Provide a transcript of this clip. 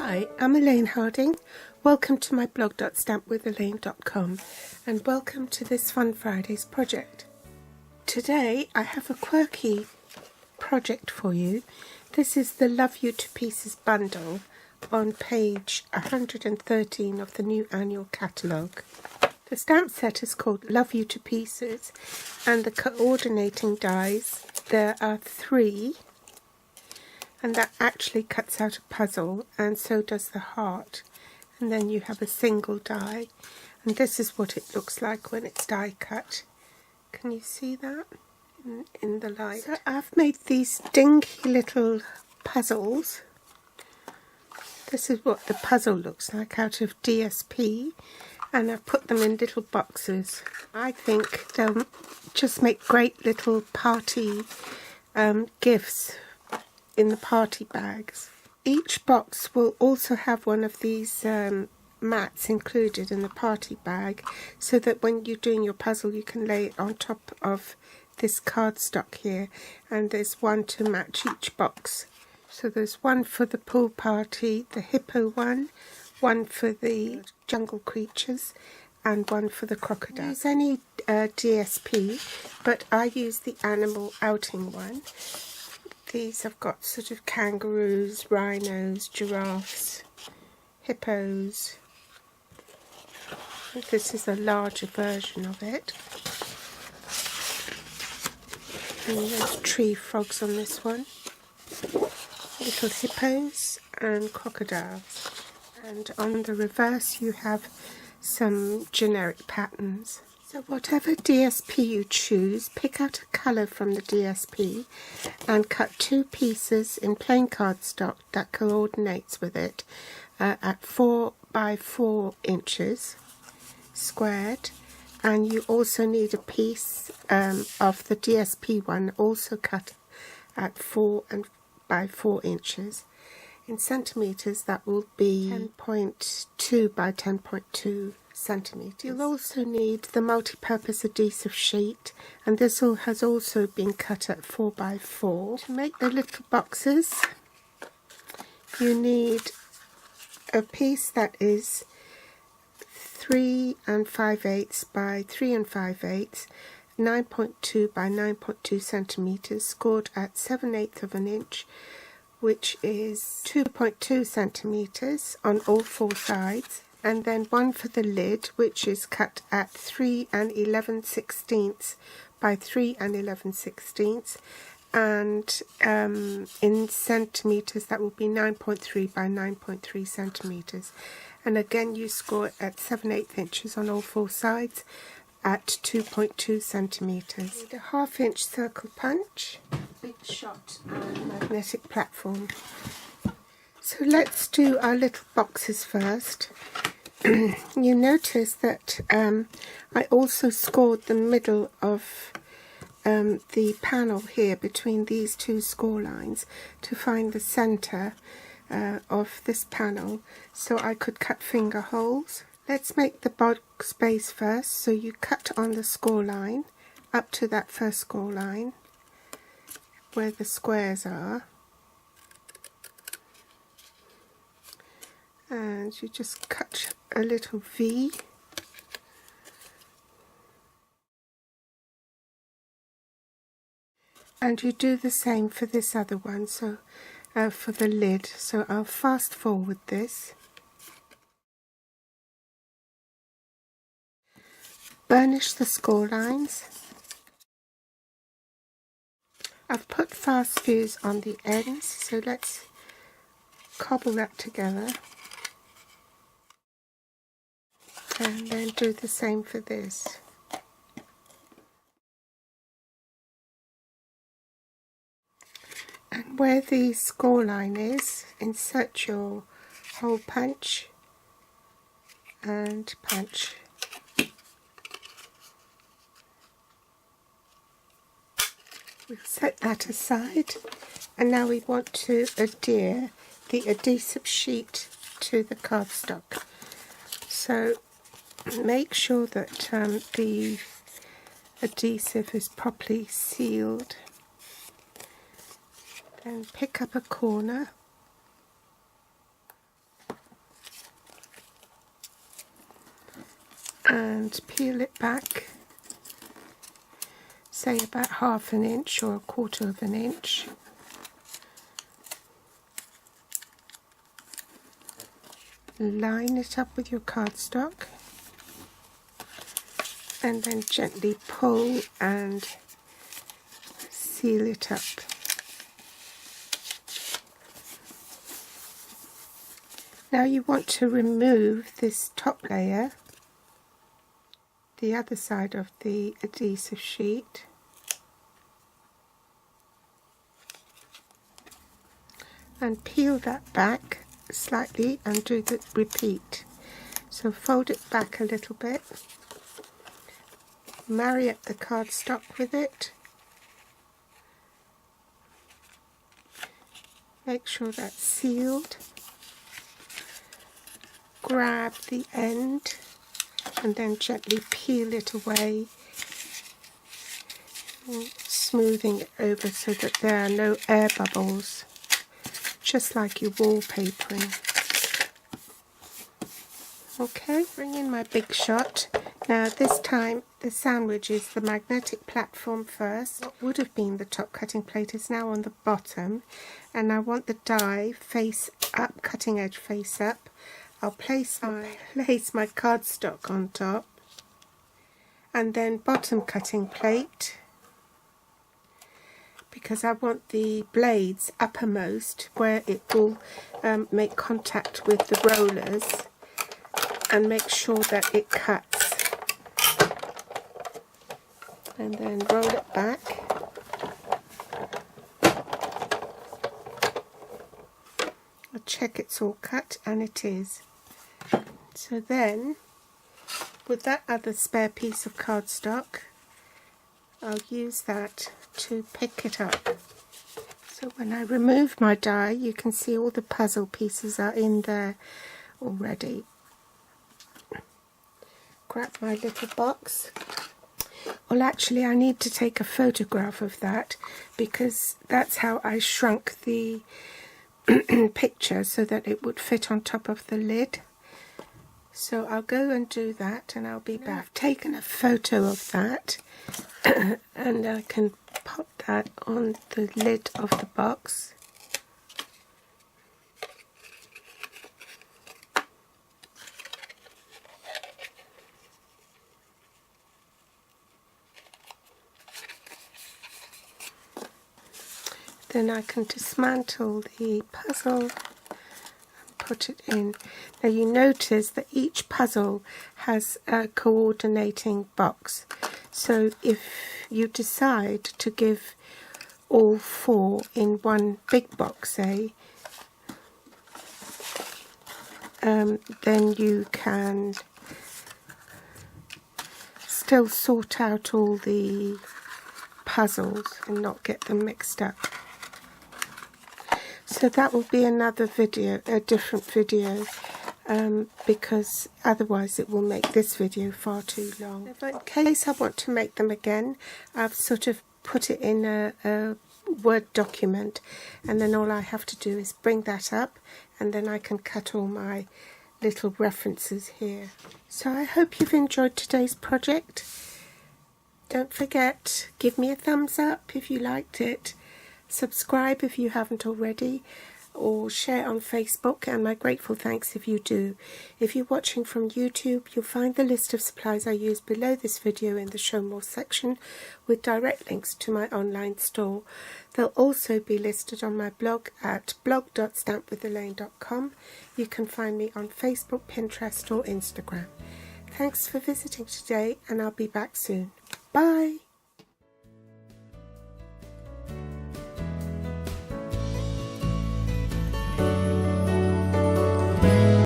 Hi, I'm Elaine Harding. Welcome to my blog.stampwithelaine.com and welcome to this Fun Fridays project. Today I have a quirky project for you. This is the Love You to Pieces bundle on page 113 of the new annual catalogue. The stamp set is called Love You to Pieces, and the coordinating dies, there are 3. And that actually cuts out a puzzle, and so does the heart. And then you have a single die, and this is what it looks like when it's die cut. Can you see that in the light? So I've made these dinky little puzzles. This is what the puzzle looks like out of DSP, and I've put them in little boxes. I think they'll just make great little party gifts in the party bags. Each box will also have one of these mats included in the party bag, so that when you're doing your puzzle you can lay it on top of this cardstock here, and there's one to match each box. So there's one for the pool party, the hippo one for the jungle creatures, and one for the crocodile. Use any DSP, but I use the animal outing one. These have got sort of kangaroos, rhinos, giraffes, hippos. This is a larger version of it. And there's tree frogs on this one. Little hippos and crocodiles. And on the reverse you have some generic patterns. So whatever DSP you choose, pick out a colour from the DSP and cut 2 pieces in plain cardstock that coordinates with it at 4 by 4 inches squared. And you also need a piece of the DSP one also cut at 4 by 4 inches. In centimetres that will be 10.2 by 10.2 centimetres. You'll also need the multi-purpose adhesive sheet, and this has also been cut at 4 by 4. To make the little boxes you need a piece that is 3 5/8 by 3 5/8, 9.2 by 9.2 centimetres, scored at 7/8 of an inch, which is 2.2 centimetres on all 4 sides. And then one for the lid, which is cut at 3 11/16 by 3 11/16, and in centimetres that will be 9.3 by 9.3 centimetres. And again you score at 7/8 inches on all 4 sides at 2.2 centimetres. A 1/2 inch circle punch, big shot and magnetic platform. So let's do our little boxes first. You notice that I also scored the middle of the panel here between these 2 score lines to find the centre of this panel, so I could cut finger holes. Let's make the box base first. So you cut on the score line up to that first score line where the squares are, and you just cut a little V, and you do the same for this other one, so for the lid. So I'll fast forward this. Burnish the score lines. I've put fast fuse on the ends, so let's cobble that together. And then do the same for this. And where the score line is, insert your hole punch and punch. We'll set that aside, and now we want to adhere the adhesive sheet to the cardstock. So make sure that the adhesive is properly sealed. Then pick up a corner and peel it back, say about 1/2 inch or 1/4 inch. Line it up with your cardstock and then gently pull and seal it up. Now you want to remove this top layer, the other side of the adhesive sheet, and peel that back slightly and do the repeat. So fold it back a little bit, marry up the cardstock with it, make sure that's sealed, grab the end and then gently peel it away, smoothing it over so that there are no air bubbles, just like your wallpapering. Okay, bring in my big shot. Now this time the sandwich is the magnetic platform first. What would have been the top cutting plate is now on the bottom, and I want the die face up, cutting edge face up. I'll place my cardstock on top, and then bottom cutting plate, because I want the blades uppermost where it will make contact with the rollers and make sure that it cuts. And then roll it back. I'll check it's all cut, and it is. So then, with that other spare piece of cardstock, I'll use that to pick it up. So when I remove my die, you can see all the puzzle pieces are in there already. Grab my little box. Well, actually I need to take a photograph of that, because that's how I shrunk the picture so that it would fit on top of the lid. So I'll go and do that and I'll be back. I've taken a photo of that and I can pop that on the lid of the box. Then I can dismantle the puzzle and put it in. Now you notice that each puzzle has a coordinating box. So if you decide to give all 4 in one big box, say, then you can still sort out all the puzzles and not get them mixed up. So that will be another video, a different video, because otherwise it will make this video far too long. In case I want to make them again, I've sort of put it in a Word document, and then all I have to do is bring that up, and then I can cut all my little references here. So I hope you've enjoyed today's project. Don't forget, give me a thumbs up if you liked it. Subscribe if you haven't already, or share on Facebook, and my grateful thanks if you do. If you're watching from YouTube, you'll find the list of supplies I use below this video in the Show More section, with direct links to my online store. They'll also be listed on my blog at blog.stampwithelaine.com. You can find me on Facebook, Pinterest or Instagram. Thanks for visiting today, and I'll be back soon. Bye!